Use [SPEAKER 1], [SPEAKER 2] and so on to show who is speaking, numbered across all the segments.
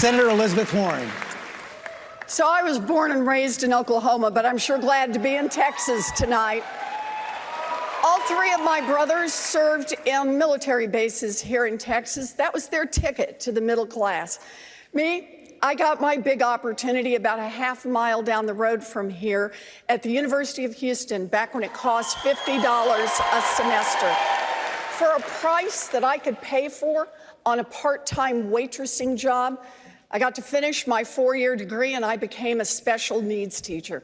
[SPEAKER 1] Senator Elizabeth Warren.
[SPEAKER 2] So I was born and raised in Oklahoma, but I'm sure glad to be in Texas tonight. All three of my brothers served in military bases here in Texas. That was their ticket to the middle class. Me, I got my big opportunity about a half mile down the road from here at the University of Houston, back when it cost $50 a semester. For a price that I could pay for on a part-time waitressing job, I got to finish my 4-year degree and I became a special needs teacher.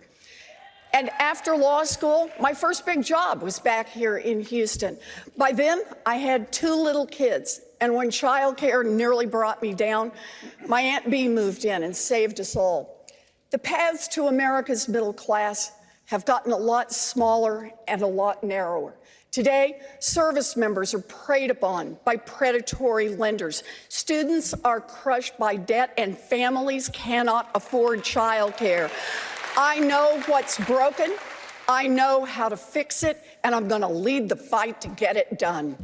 [SPEAKER 2] And after law school, my first big job was back here in Houston. By then, I had 2 little kids. And when childcare nearly brought me down, my Aunt Bee moved in and saved us all. The paths to America's middle class have gotten a lot smaller and a lot narrower. Today, service members are preyed upon by predatory lenders. Students are crushed by debt, and families cannot afford childcare. I know what's broken, I know how to fix it, and I'm going to lead the fight to get it done.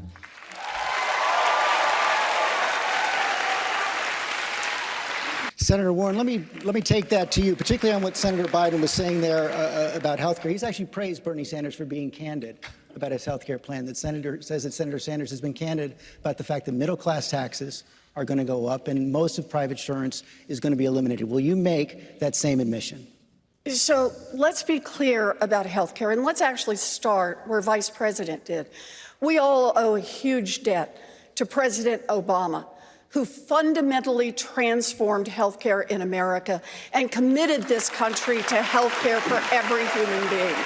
[SPEAKER 1] Senator Warren, let me take that to you, particularly on what Senator Biden was saying there about health care. He's actually praised Bernie Sanders for being candid about his health care plan. That Senator Sanders has been candid about the fact that middle-class taxes are going to go up and most of private insurance is going to be eliminated. Will you make that same admission?
[SPEAKER 2] So let's be clear about health care, and let's actually start where Vice President did. We all owe a huge debt to President Obama, who fundamentally transformed health care in America and committed this country to health care for every human being.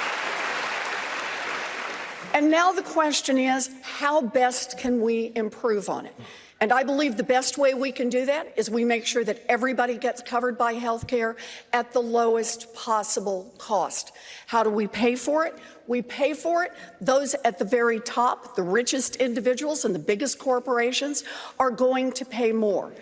[SPEAKER 2] And now the question is, how best can we improve on it? And I believe the best way we can do that is we make sure that everybody gets covered by health care at the lowest possible cost. How do we pay for it? We pay for it. Those at the very top, the richest individuals and the biggest corporations, are going to pay more.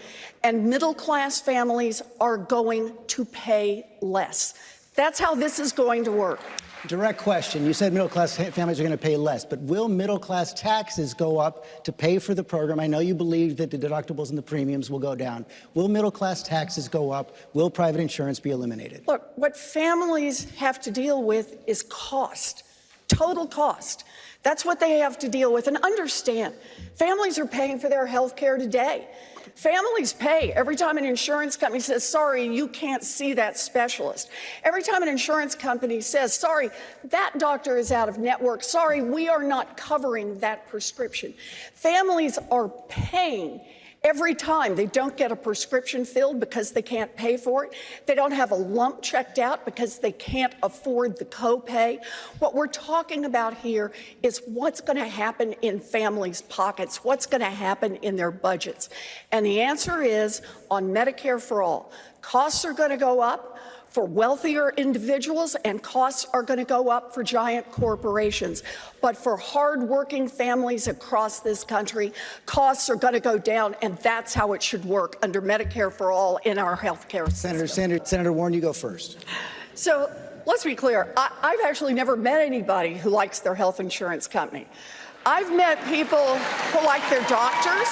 [SPEAKER 2] And middle-class families are going to pay less. That's how this is going to work.
[SPEAKER 1] Direct question. You said middle-class families are going to pay less, but will middle-class taxes go up to pay for the program? I know you believe that the deductibles and the premiums will go down. Will middle-class taxes go up? Will private insurance be eliminated?
[SPEAKER 2] Look, what families have to deal with is cost, total cost. That's what they have to deal with. And understand, families are paying for their health care today. Families pay every time an insurance company says, sorry, you can't see that specialist. Every time an insurance company says, sorry, that doctor is out of network. Sorry, we are not covering that prescription. Families are paying every time they don't get a prescription filled because they can't pay for it. They don't have a lump checked out because they can't afford the copay. What we're talking about here is what's going to happen in families' pockets, what's going to happen in their budgets. And the answer is on Medicare for All. Costs are going to go up for wealthier individuals, and costs are going to go up for giant corporations. But for hardworking families across this country, costs are going to go down, and that's how it should work under Medicare for All in our health care system.
[SPEAKER 1] Senator Warren, you go first.
[SPEAKER 2] So let's be clear. I've actually never met anybody who likes their health insurance company. I've met people who like their doctors.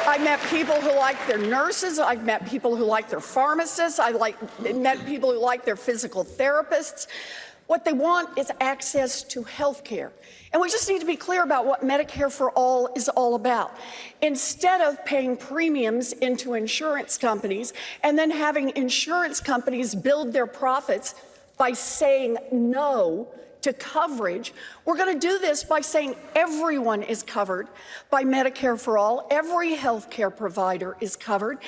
[SPEAKER 2] I've met people who like their nurses. I've met people who like their pharmacists. I've met people who like their physical therapists. What they want is access to health care. And we just need to be clear about what Medicare for All is all about. Instead of paying premiums into insurance companies and then having insurance companies build their profits by saying no to coverage, we're going to do this by saying everyone is covered by Medicare for All. Every health care provider is covered.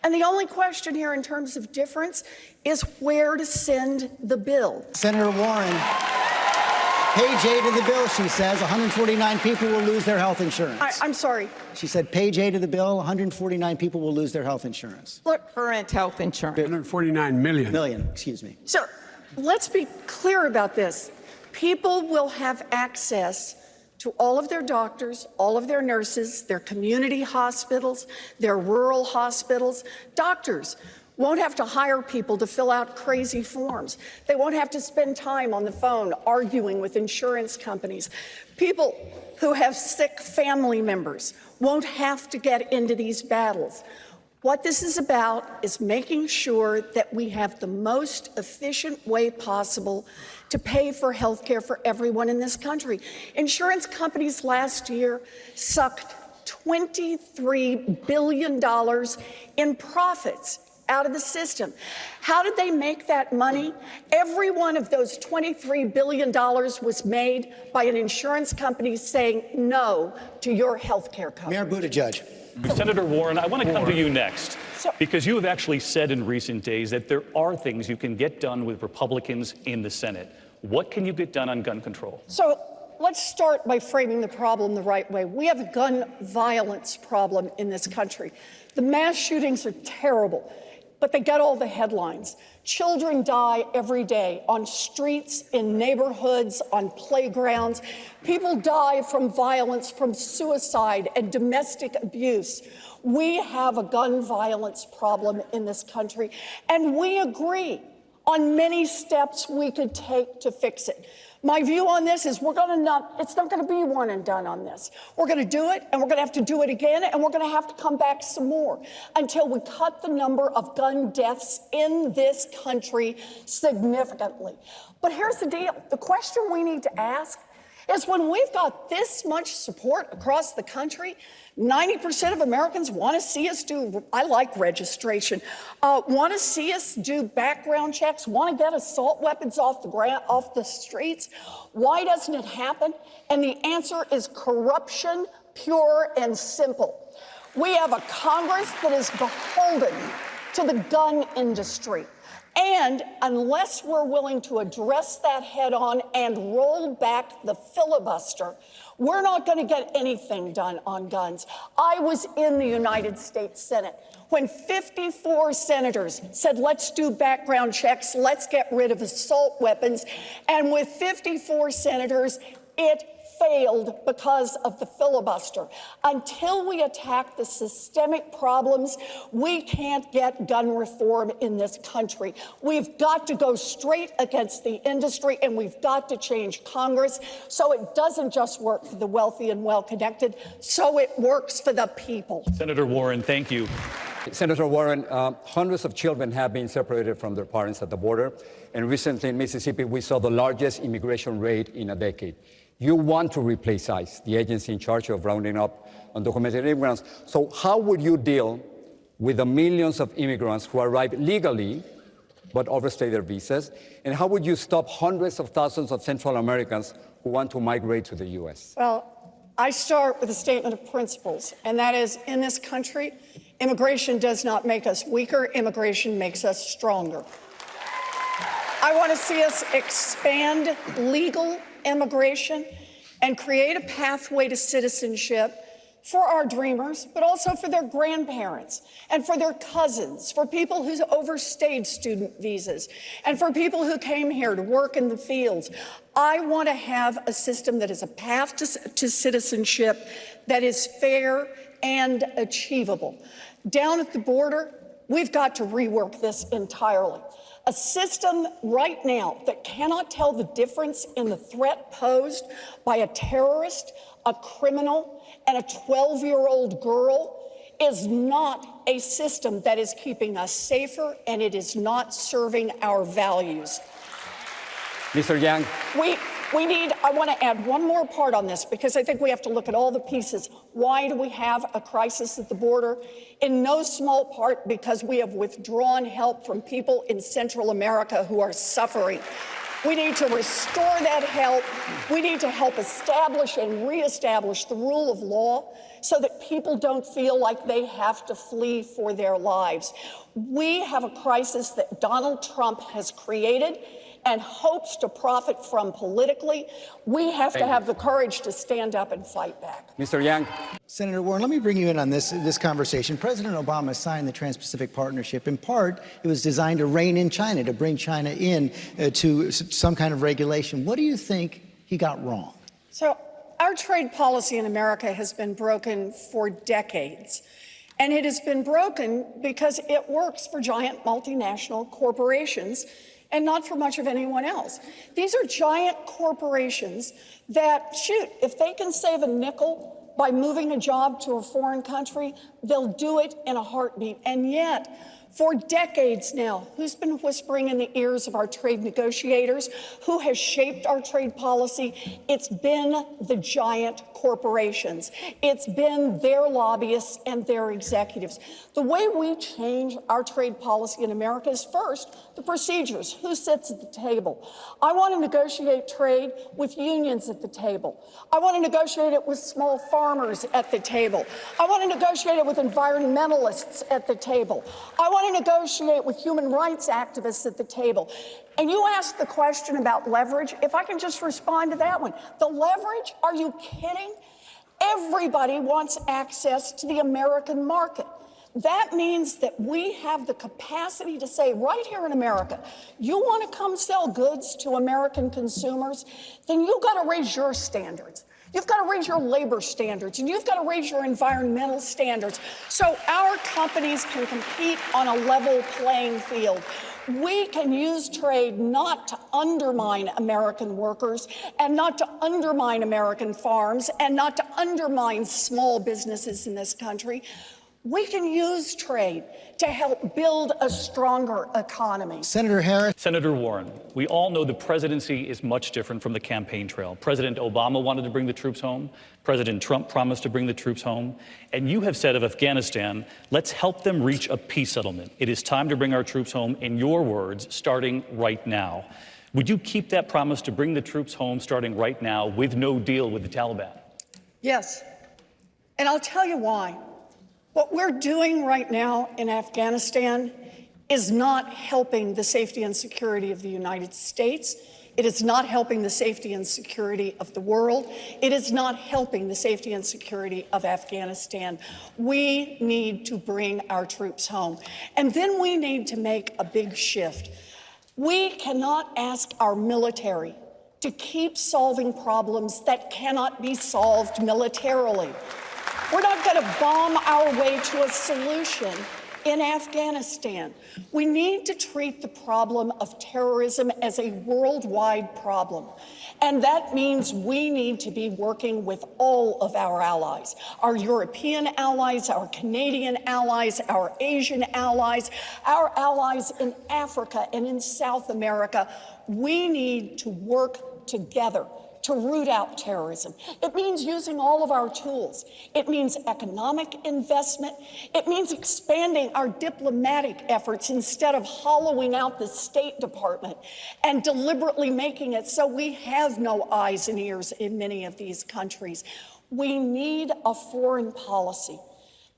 [SPEAKER 2] And the only question here in terms of difference is where to send the bill.
[SPEAKER 1] Senator Warren, page 8 of the bill, she says, 149 people will lose their health insurance.
[SPEAKER 2] I'm sorry.
[SPEAKER 1] She said page 8 of the bill, 149 people will lose their health insurance.
[SPEAKER 2] Look,
[SPEAKER 3] current health insurance.
[SPEAKER 4] 149 million.
[SPEAKER 1] Million, excuse me.
[SPEAKER 2] So let's be clear about this. People will have access to all of their doctors, all of their nurses, their community hospitals, their rural hospitals. Doctors won't have to hire people to fill out crazy forms. They won't have to spend time on the phone arguing with insurance companies. People who have sick family members won't have to get into these battles. What this is about is making sure that we have the most efficient way possible to pay for health care for everyone in this country. Insurance companies last year sucked $23 billion in profits out of the system. How did they make that money? Every one of those $23 billion was made by an insurance company saying no to your health care coverage.
[SPEAKER 1] Mayor Buttigieg.
[SPEAKER 3] Senator Warren, I want to come to you next, because you have actually said in recent days that there are things you can get done with Republicans in the Senate. What can you get done on gun control?
[SPEAKER 2] So let's start by framing the problem the right way. We have a gun violence problem in this country. The mass shootings are terrible, but they get all the headlines. Children die every day on streets, in neighborhoods, on playgrounds. People die from violence, from suicide and domestic abuse. We have a gun violence problem in this country, and we agree on many steps we could take to fix it. My view on this is it's not going to be one and done on this. We're going to do it, and we're going to have to do it again, and we're going to have to come back some more until we cut the number of gun deaths in this country significantly. But here's the deal. The question we need to ask is, when we've got this much support across the country, 90% of Americans want to see us do, I like registration, want to see us do background checks, want to get assault weapons off the streets. Why doesn't it happen? And the answer is corruption, pure and simple. We have a Congress that is beholden to the gun industry. And unless we're willing to address that head on and roll back the filibuster, we're not going to get anything done on guns. I was in the United States Senate when 54 senators said, let's do background checks, let's get rid of assault weapons. And with 54 senators, it failed because of the filibuster. Until we attack the systemic problems, we can't get gun reform in this country. We've got to go straight against the industry, and we've got to change Congress so it doesn't just work for the wealthy and well-connected, so it works for the people.
[SPEAKER 3] Senator Warren, thank you.
[SPEAKER 4] Senator Warren, hundreds of children have been separated from their parents at the border, and recently in Mississippi, we saw the largest immigration raid in a decade. You want to replace ICE, the agency in charge of rounding up undocumented immigrants. So how would you deal with the millions of immigrants who arrive legally but overstay their visas? And how would you stop hundreds of thousands of Central Americans who want to migrate to the U.S.?
[SPEAKER 2] Well, I start with a statement of principles, and that is, in this country, immigration does not make us weaker, immigration makes us stronger. I want to see us expand legal immigration and create a pathway to citizenship for our dreamers, but also for their grandparents and for their cousins, for people who overstayed student visas, and for people who came here to work in the fields. I want to have a system that is a path to citizenship that is fair and achievable. Down at the border, we've got to rework this entirely. A system right now that cannot tell the difference in the threat posed by a terrorist, a criminal, and a 12-year-old girl is not a system that is keeping us safer, and it is not serving our values.
[SPEAKER 4] Mr. Yang.
[SPEAKER 2] I want to add one more part on this, because I think we have to look at all the pieces. Why do we have a crisis at the border? In no small part because we have withdrawn help from people in Central America who are suffering. We need to restore that help. We need to help establish and reestablish the rule of law so that people don't feel like they have to flee for their lives. We have a crisis that Donald Trump has created and hopes to profit from politically. We have to have the courage to stand up and fight back.
[SPEAKER 4] Mr. Yang.
[SPEAKER 1] Senator Warren, let me bring you in on this conversation. President Obama signed the Trans-Pacific Partnership. In part, it was designed to rein in China, to bring China in to some kind of regulation. What do you think he got wrong?
[SPEAKER 2] So our trade policy in America has been broken for decades. And it has been broken because it works for giant multinational corporations and not for much of anyone else. These are giant corporations that, shoot, if they can save a nickel by moving a job to a foreign country, they'll do it in a heartbeat. And yet, for decades now, who's been whispering in the ears of our trade negotiators? Who has shaped our trade policy? It's been the giant corporations. It's been their lobbyists and their executives. The way we change our trade policy in America is first, the procedures. Who sits at the table? I want to negotiate trade with unions at the table. I want to negotiate it with small farmers at the table. I want to negotiate it with environmentalists at the table. I want to negotiate with human rights activists at the table. And you asked the question about leverage. If I can just respond to that one. The leverage, are you kidding? Everybody wants access to the American market. That means that we have the capacity to say right here in America, you want to come sell goods to American consumers, then you've got to raise your standards. You've got to raise your labor standards, and you've got to raise your environmental standards so our companies can compete on a level playing field. We can use trade not to undermine American workers and not to undermine American farms and not to undermine small businesses in this country. We can use trade to help build a stronger economy.
[SPEAKER 1] Senator Harris.
[SPEAKER 3] Senator Warren, we all know the presidency is much different from the campaign trail. President Obama wanted to bring the troops home. President Trump promised to bring the troops home. And you have said of Afghanistan, let's help them reach a peace settlement. It is time to bring our troops home, in your words, starting right now. Would you keep that promise to bring the troops home starting right now with no deal with the Taliban?
[SPEAKER 2] Yes. And I'll tell you why. What we're doing right now in Afghanistan is not helping the safety and security of the United States. It is not helping the safety and security of the world. It is not helping the safety and security of Afghanistan. We need to bring our troops home. And then we need to make a big shift. We cannot ask our military to keep solving problems that cannot be solved militarily. We're not going to bomb our way to a solution in Afghanistan. We need to treat the problem of terrorism as a worldwide problem. And that means we need to be working with all of our allies, our European allies, our Canadian allies, our Asian allies, our allies in Africa and in South America. We need to work together to root out terrorism. It means using all of our tools. It means economic investment. It means expanding our diplomatic efforts instead of hollowing out the State Department and deliberately making it so we have no eyes and ears in many of these countries. We need a foreign policy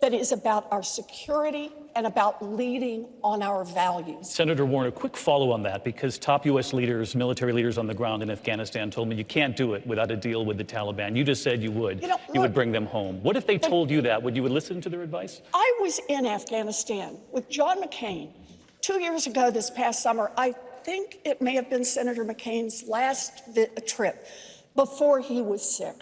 [SPEAKER 2] that is about our security and about leading on our values.
[SPEAKER 3] Senator Warren, a quick follow on that, because top U.S. leaders, military leaders on the ground in Afghanistan told me you can't do it without a deal with the Taliban. You just said you would. You would bring them home. What if they told you that? Would you listen to their advice?
[SPEAKER 2] I was in Afghanistan with John McCain 2 years ago this past summer. I think it may have been Senator McCain's last trip before he was sick.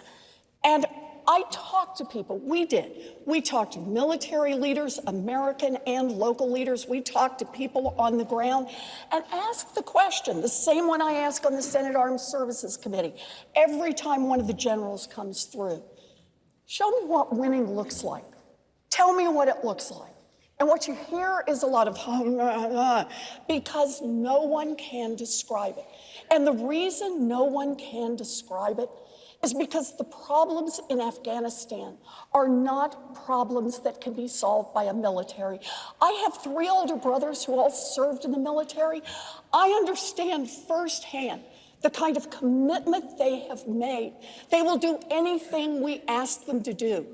[SPEAKER 2] And I talked to people. We did. We talked to military leaders, American and local leaders. We talked to people on the ground and asked the question, the same one I ask on the Senate Armed Services Committee, every time one of the generals comes through. Show me what winning looks like. Tell me what it looks like. And what you hear is a lot of because no one can describe it. And the reason no one can describe it is because the problems in Afghanistan are not problems that can be solved by a military. I have 3 older brothers who all served in the military. I understand firsthand the kind of commitment they have made. They will do anything we ask them to do.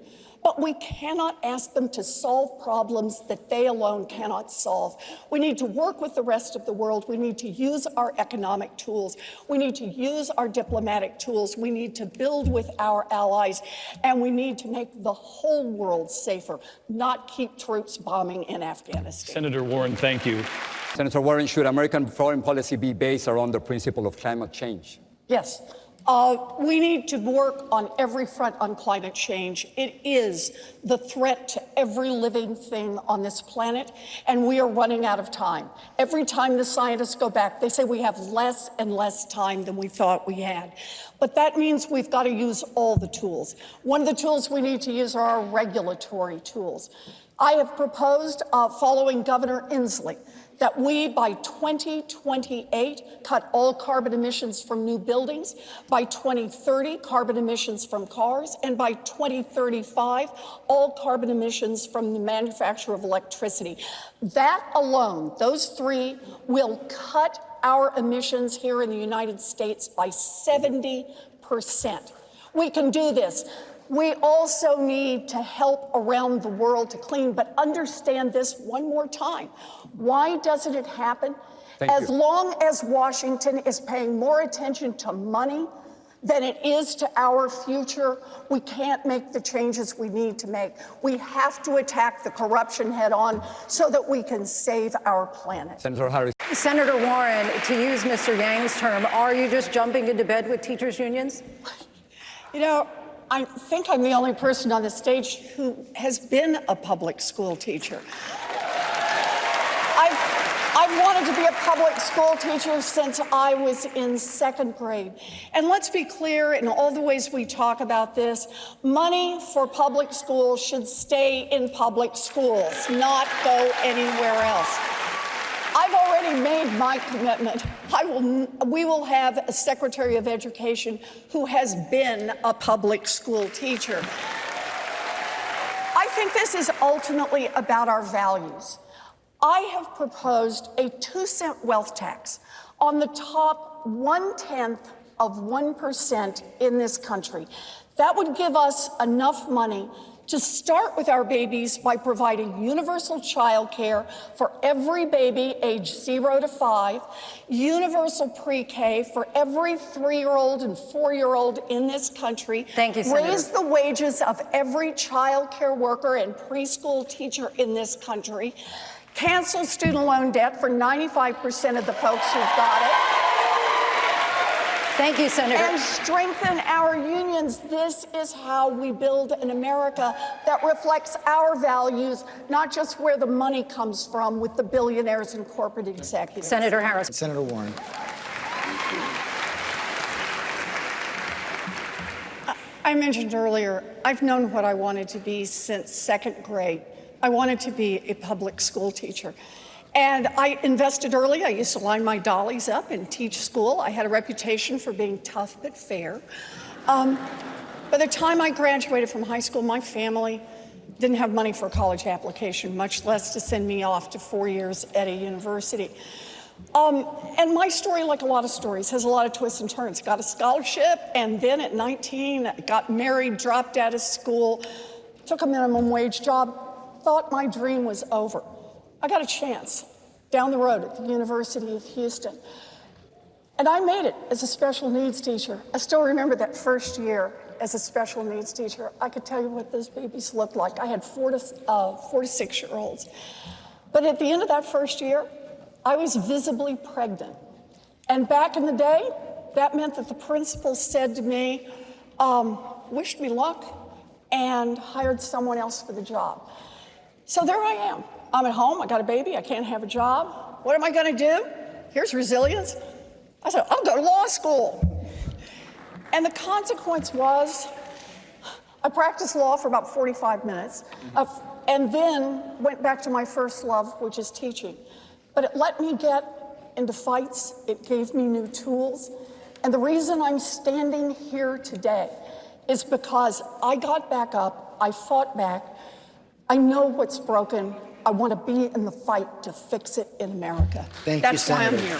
[SPEAKER 2] But we cannot ask them to solve problems that they alone cannot solve. We need to work with the rest of the world. We need to use our economic tools. We need to use our diplomatic tools. We need to build with our allies. And we need to make the whole world safer, not keep troops bombing in Afghanistan.
[SPEAKER 3] Senator Warren, thank you.
[SPEAKER 4] Senator Warren, should American foreign policy be based around the principle of climate change?
[SPEAKER 2] Yes. We need to work on every front on climate change. It is the threat to every living thing on this planet, and we are running out of time. Every time the scientists go back, they say we have less and less time than we thought we had. But that means we've got to use all the tools. One of the tools we need to use are our regulatory tools. I have proposed, following Governor Inslee, that we, by 2028, cut all carbon emissions from new buildings, by 2030, carbon emissions from cars, and by 2035, all carbon emissions from the manufacture of electricity. That alone, those three, will cut our emissions here in the United States by 70%. We can do this. We also need to help around the world to clean, but understand this one more time. Why doesn't it happen? As long as Washington is paying more attention to money than it is to our future, we can't make the changes we need to make. We have to attack the corruption head on so that we can save our planet.
[SPEAKER 4] Senator Harris.
[SPEAKER 5] Senator Warren, to use Mr. Yang's term, are you just jumping into bed with teachers' unions?
[SPEAKER 2] You know, I think I'm the only person on the stage who has been a public school teacher. I've wanted to be a public school teacher since I was in second grade. And let's be clear, in all the ways we talk about this, money for public schools should stay in public schools, not go anywhere else. I've already made my commitment. We will have a Secretary of Education who has been a public school teacher. I think this is ultimately about our values. I have proposed a 2-cent wealth tax on the top 0.1% in this country. That would give us enough money to start with our babies by providing universal child care for every baby age 0 to 5, universal pre-K for every 3-year-old and 4-year-old in this country.
[SPEAKER 5] Thank you, Senator.
[SPEAKER 2] Raise the wages of every child care worker and preschool teacher in this country. Cancel student loan debt for 95% of the folks who've got it.
[SPEAKER 5] Thank you, Senator.
[SPEAKER 2] And strengthen our unions. This is how we build an America that reflects our values, not just where the money comes from with the billionaires and corporate executives.
[SPEAKER 5] Senator Harris.
[SPEAKER 1] Senator Warren.
[SPEAKER 2] I mentioned earlier, I've known what I wanted to be since second grade. I wanted to be a public school teacher. And I invested early. I used to line my dollies up and teach school. I had a reputation for being tough but fair. By the time I graduated from high school, my family didn't have money for a college application, much less to send me off to 4 years at a university. And my story, like a lot of stories, has a lot of twists and turns. Got a scholarship, and then at 19, got married, dropped out of school, took a minimum wage job, thought my dream was over. I got a chance down the road at the University of Houston. And I made it as a special needs teacher. I still remember that first year as a special needs teacher. I could tell you what those babies looked like. I had 4 to 6-year-olds. But at the end of that first year, I was visibly pregnant. And back in the day, that meant that the principal said to me, wished me luck, and hired someone else for the job. So there I am. I'm at home, I got a baby, I can't have a job. What am I gonna do? Here's resilience. I said, I'll go to law school. And the consequence was, I practiced law for about 45 minutes, and then went back to my first love, which is teaching. But it let me get into fights, it gave me new tools, and the reason I'm standing here today is because I got back up, I fought back, I know what's broken, I want to be in the fight to fix it in America.
[SPEAKER 1] Thank you,
[SPEAKER 2] That's why I'm
[SPEAKER 1] Senator.
[SPEAKER 2] here.